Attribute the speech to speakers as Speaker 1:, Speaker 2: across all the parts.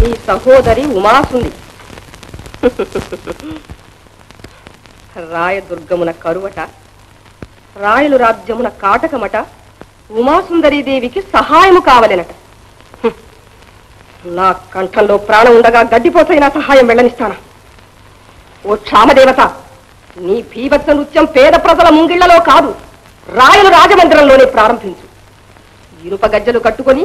Speaker 1: మీ సహోదరి ఉమాసుంది. రాయదుర్గమున కరువట, రాయలు రాజ్యమున కాటకమట, ఉమాసుందరీదేవికి సహాయము కావలెనట. నా కంఠంలో ప్రాణం ఉండగా గడ్డిపోతే నా సహాయం వెళ్ళనిస్తానా? ఓ క్షామదేవత, నీ భీభత్స నృత్యం పేద ప్రజల ముంగిళ్లలో కాదు, రాయలు రాజమందిరంలోనే ప్రారంభించు. ఇనుప గజ్జలు కట్టుకొని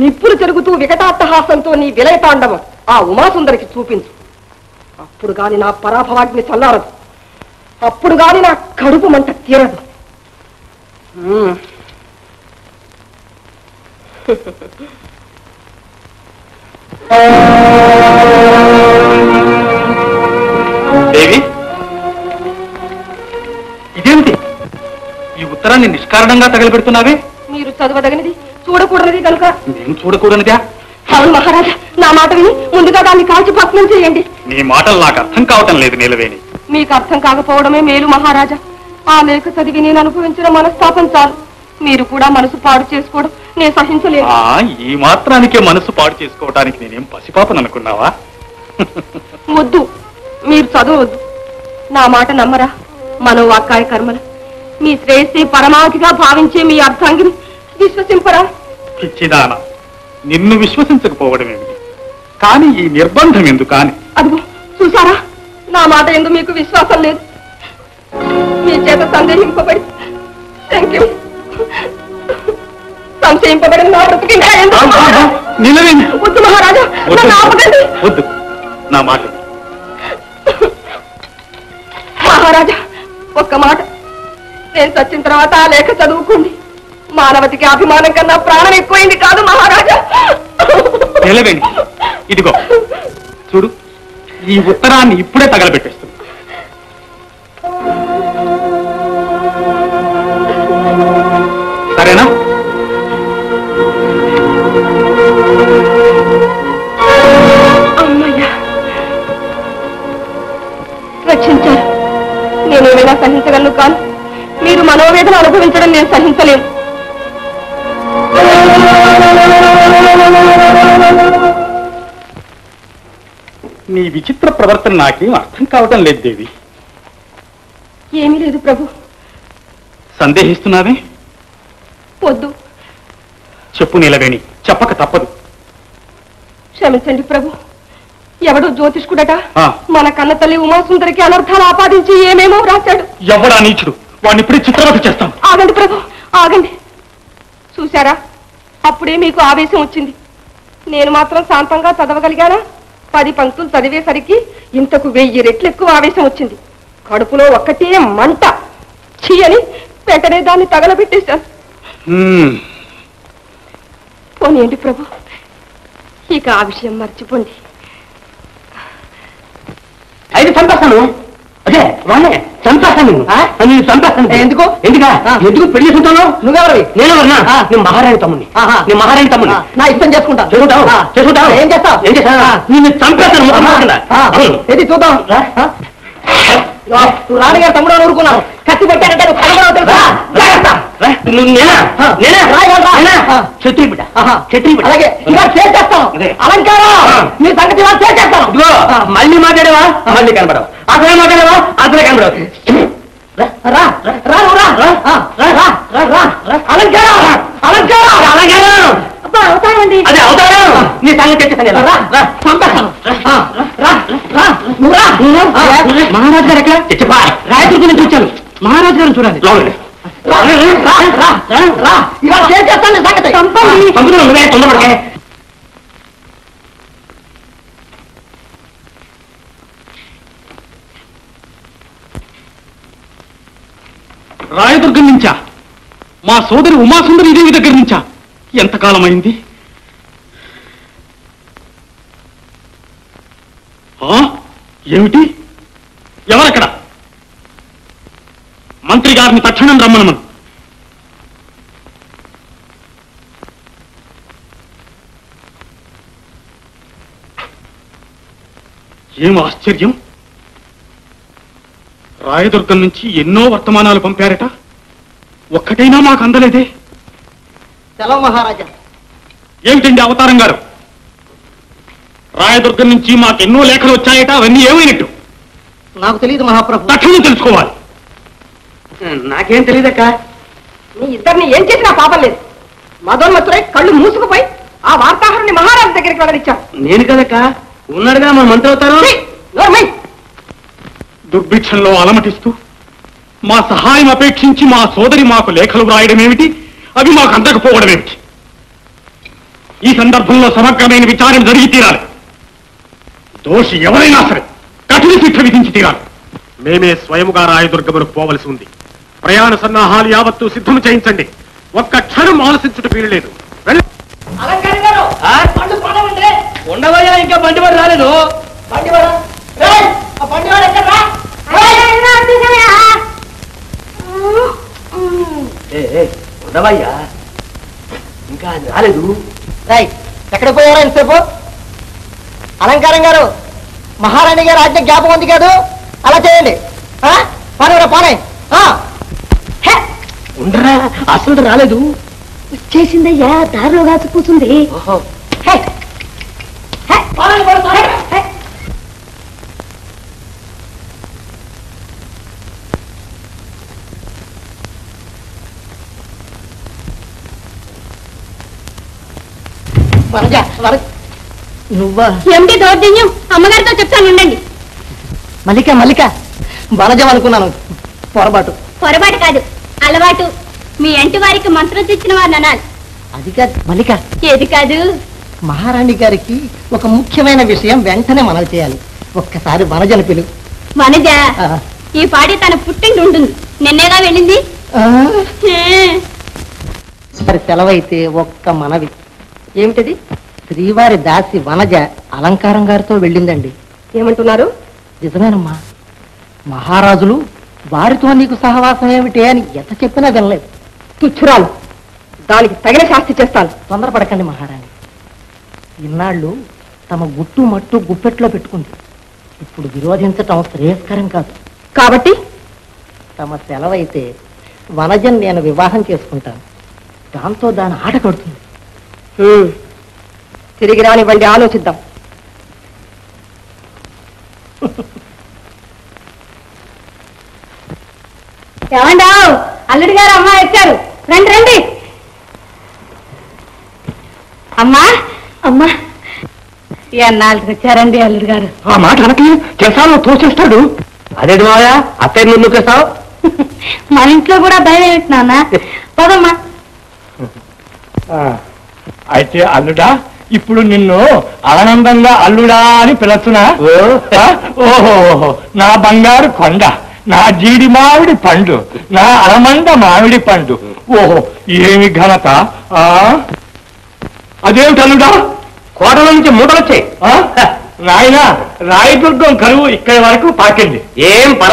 Speaker 1: నిప్పులు చెరుగుతూ వికటాట్టహాసంతో నీ విలయతాండవం ఆ ఉమాసుందరికి చూపించు. అప్పుడు గాని నా పరాభవాగ్ని చల్లారదు, అప్పుడు గాని నా కడుపు మంట తీరదు.
Speaker 2: దేవి, ఇదేమిటి? ఈ ఉత్తరాన్ని నిష్కారణంగా తగలబెడుతున్నావే?
Speaker 1: మీరు చదవదగినది, చూడకూడనిది కనుక.
Speaker 2: నేను చూడకూడనిదా?
Speaker 1: అవును మహారాజా, నా మాట విని ముందుగా దాన్ని కాల్చి భస్మం చేయండి.
Speaker 2: నీ మాటలు నాకు అర్థం కావటం లేదు నీలవేణి.
Speaker 1: మీకు అర్థం కాకపోవడమే మేలు మహారాజా. ఆ లేఖ చదివి నేను అనుభవించిన మనస్తాపం చాలు. మీరు కూడా మనసు పాడు చేసుకోవడం నేను సహించలేదు.
Speaker 2: ఈ మాత్రానికే మనసు పాడు చేసుకోవడానికి నేనేం పసిపాపను అనుకున్నావా?
Speaker 1: వద్దు, మీరు చదవద్దు. నా మాట నమ్మరా? మనోవాక్కాయ కర్మల మీ శ్రేయస్సే పరమావధిగా భావించే మీ అర్థాంగిని విశ్వసింపరా?
Speaker 2: పిచ్చిదానా, నిన్ను విశ్వసించకపోవడం ఏమిటి? కానీ ఈ నిర్బంధం ఎందుకు? అని
Speaker 1: అదిగో చూసారా, నా మాట ఎందుకు మీకు విశ్వాసం లేదు. మీ చేత సందేహింపబడి సంశయింపబడిన నా బ్రతుకి వద్దు మహారాజా,
Speaker 2: వద్దు. నా మాట
Speaker 1: మహారాజా, ఒక్క మాట. నేను చచ్చిన తర్వాత ఆ లేఖ చదువుకోండి. మానవతికి అభిమానం కన్నా ప్రాణం ఎక్కువైంది కాదు మహారాజా.
Speaker 2: నిలవేణి, ఇదిగో చూడు, ఈ ఉత్తరాన్ని ఇప్పుడే తగలబెట్టేస్తుంది. సరేనా?
Speaker 1: అమ్మయ్యా, రక్షించారు. నేనేమైనా సహించగలను, కాను మీరు మనోవేదన అనుభవించడం నేను సహించలేను.
Speaker 2: నీ విచిత్ర ప్రవర్తన నాకేం అర్థం కావటం లేదు దేవి.
Speaker 1: ఏమీ లేదు ప్రభు.
Speaker 2: సందేహిస్తున్నావే?
Speaker 1: వద్దు.
Speaker 2: చెప్పు నీలవేణి, చెప్పక తప్పదు.
Speaker 1: క్షమించండి ప్రభు. ఎవడో జ్యోతిష్కుడట
Speaker 2: ఆ.
Speaker 1: మన కన్న తల్లి ఉమాసుందరికి అనర్థాలు ఆపాదించి ఏమేమో రాశాడు.
Speaker 2: ఎవడా నీచుడు? వాడిని ఇప్పుడే చిత్రవత చేస్తాం.
Speaker 1: ఆగండి ప్రభు, ఆగండి. చూశారా, అప్పుడే మీకు ఆవేశం వచ్చింది. నేను మాత్రం శాంతంగా చదవగలిగానా? 10 పంక్తులు చదివేసరికి ఇంతకు 1000 రెట్లు ఎక్కువ ఆవేశం వచ్చింది. కడుపులో ఒక్కటే మంట. ఛీ అని వెంటనే దాన్ని తగలబెట్టేశాను. పోనీయండి ప్రభు, ఇక ఆ విషయం మర్చిపోండి.
Speaker 3: అయితే చంపేస్తాను. అదే వాణ్ణే చంపేస్తాను. నేను చంపేస్తాను. ఎందుకు? ఎందుకు పెళ్లి చేసుకుంటాను? నువ్వెవరు? నేను నేను మహారాణి తమ్ముడిని. నేను మహారాణి తమ్ముడిని. నా ఇష్టం చేసుకుంటాను. చేసుకుంటావు. ఏం చేస్తావు? ఏం చేస్తా? నేను చంపేస్తాను. ఏది చూద్దాం. నువ్వు రాణిగారు తమ్ముడు అని ఊరుకున్నావు. కత్తి పెట్టానంటే నువ్వు కనబడవు తెలుసా? క్షత్రియ బిడ్డ. క్షత్రియ బిడ్డ. అలాగే ఇవాళ చేసేస్తాను. అలంకారం నీ సంగతి ఇవాళ చేసేస్తాను. మళ్ళీ మాట్లాడేవా? మళ్ళీ కనబడవు. అసలే మాట్లాడేవా? అసలే కనబడవు. అలంకారం అలంకారం అలంకారం అవుతానండి. అదే అవుతాను. నీ సంగతి తెచ్చేస్తాను. మహారాజు గారు ఎక్కడ? చెప్పా, రాయదుర్గం నుంచి వచ్చాను. మహారాజు గారిని చూడాలి.
Speaker 2: రాయదుర్గం నుంచా? మా సోదరి ఉమాసుందరి దేవి దగ్గర నుంచా? ఎంతకాలం అయింది? ఏమిటి? ఎవరక్కడ? మంత్రి గారిని తక్షణం రమ్మనమను. ఏం ఆశ్చర్యం! రాయదుర్గం నుంచి ఎన్నో వర్తమానాలు పంపారట, ఒక్కటైనా మాకు అందలేదే.
Speaker 3: సెలవు మహారాజా.
Speaker 2: ఏమిటండి అవతారం గారు? రాయదుర్గం నుంచి మాకెన్నో లేఖలు వచ్చాయట, అవన్నీ ఏమైనట్టు?
Speaker 3: నాకు తెలియదు మహాప్రభు.
Speaker 2: తక్షణం తెలుసుకోవాలి.
Speaker 3: నాకేం తెలియదక్క.
Speaker 1: మీ ఇద్దరిని ఏం చేసినా పాపం లేదు. మదోన్మత్తురై కళ్ళు మూసుకుపోయి ఆ వార్తాహరుని మహారాజు దగ్గరికి వెళ్ళనిచ్చారు.
Speaker 3: నేను కదక్క, ఉన్నాడుగా మన మంత్రి అవుతారు.
Speaker 2: దుర్భిక్షంలో అలమటిస్తూ మా సహాయం అపేక్షించి మా సోదరి మాకు లేఖలు వ్రాయడం ఏమిటి, అవి మాకు అందకపోవడం ఏమిటి? ఈ సందర్భంలో సమగ్రమైన విచారణ జరిగి తీరాలి. దోషి ఎవరైనా సరే కఠిన శిక్ష విధించి తీరాలి. మేమే స్వయముగా రాయదుర్గములకు పోవలసి ఉంది. ప్రయాణ సన్నాహాలు యావత్తు సిద్ధం చేయించండి. ఒక్క క్షణం ఆలోచించుట వీలులేదు.
Speaker 3: ఉండవయ్యా, ఇంకా బండివాడు రాలేదు. ఉండవయ్యా, ఇంకా రాలేదు. ఎక్కడ పోయారా ఇంతసేపు? అలంకారం గారు, మహారాణి గారు ఆజ్ఞ జ్ఞాపకం ఉంది కాదు, అలా చేయండి. పానేవరా పానే. ఉండరా, అసలు రాలేదు.
Speaker 4: చేసిందయ్యా, దారిలో కాచి కూర్చుంది.
Speaker 3: నువ్వా?
Speaker 4: ఏమిటి దౌర్జన్యం? అమ్మగారితో చెప్తాను, ఉండండి.
Speaker 3: మల్లిక బలజం అనుకున్నాను, పొరపాటు.
Speaker 4: పొరపాటు కాదు, అలవాటు. మీ ఇంటి వారికి మంత్రం తెచ్చిన వారిని అనాలి.
Speaker 3: అది కాదు మల్లిక.
Speaker 4: ఏది కాదు?
Speaker 3: మహారాణి గారికి ఒక ముఖ్యమైన విషయం వెంటనే మనవి చేయాలి. ఒక్కసారి వనజను పిలువు.
Speaker 4: వనజ ఈ పాడి తన పుట్టింటి ఉంటుంది, నిన్నేగా వెళ్ళింది.
Speaker 3: సరే, సెలవైతే ఒక్క మనవి.
Speaker 1: ఏమిటది?
Speaker 3: శ్రీవారి దాసి వనజ అలంకారం గారితో వెళ్ళిందండి.
Speaker 1: ఏమంటున్నారు?
Speaker 3: నిజమేనమ్మా. మహారాజులు వారితో నీకు సహవాసం ఏమిటి అని ఎంత చెప్పినా వినలేదు.
Speaker 1: తుచ్చురాలు, దానికి తగిన శాస్తి చేస్తాను.
Speaker 3: తొందరపడకండి మహారాణి. ఇన్నాళ్ళు తమ గుట్టు మట్టు గుప్పెట్లో పెట్టుకుంది. ఇప్పుడు విరోధించటం శ్రేయస్కరం కాదు.
Speaker 1: కాబట్టి
Speaker 3: తమ సెలవైతే వనజన్ నేను వివాహం చేసుకుంటాను. దాంతో దాని ఆట కడుతుంది.
Speaker 1: తిరిగి రానివ్వండి, ఆలోచిద్దాం.
Speaker 4: ఏమండావు? అల్లుడి గారు అమ్మ వచ్చారు, రండి రండి. అమ్మా అమ్మా, ఎన్నాళ్ళకి వచ్చారండి అల్లుడు గారు?
Speaker 2: ఆ మాట అనకి చేసాలో తోచేస్తాడు.
Speaker 3: అదేంటి మావయ్య, అత్తయ్య ముందు చూస్తావు?
Speaker 4: మన ఇంట్లో కూడా భయం ఏమిటి నాన్న? పదమ్మా.
Speaker 2: అయితే అల్లుడా, ఇప్పుడు నిన్ను ఆనందంగా అల్లుడా అని పిలుస్తున్నా. ఓహో, నా బంగారు కొండ, నా జీడి మామిడి పండు, నా అలమండ మామిడి పండు. ఓహో, ఏమి ఘనత! అదేమిటి అల్లుడా,
Speaker 3: కోటల నుంచి మూటలు వచ్చాయి.
Speaker 2: నాయన రాయదుర్గం కరువు ఇక్కడి వరకు పాకింది.
Speaker 3: ఏం పర్వాలేదు.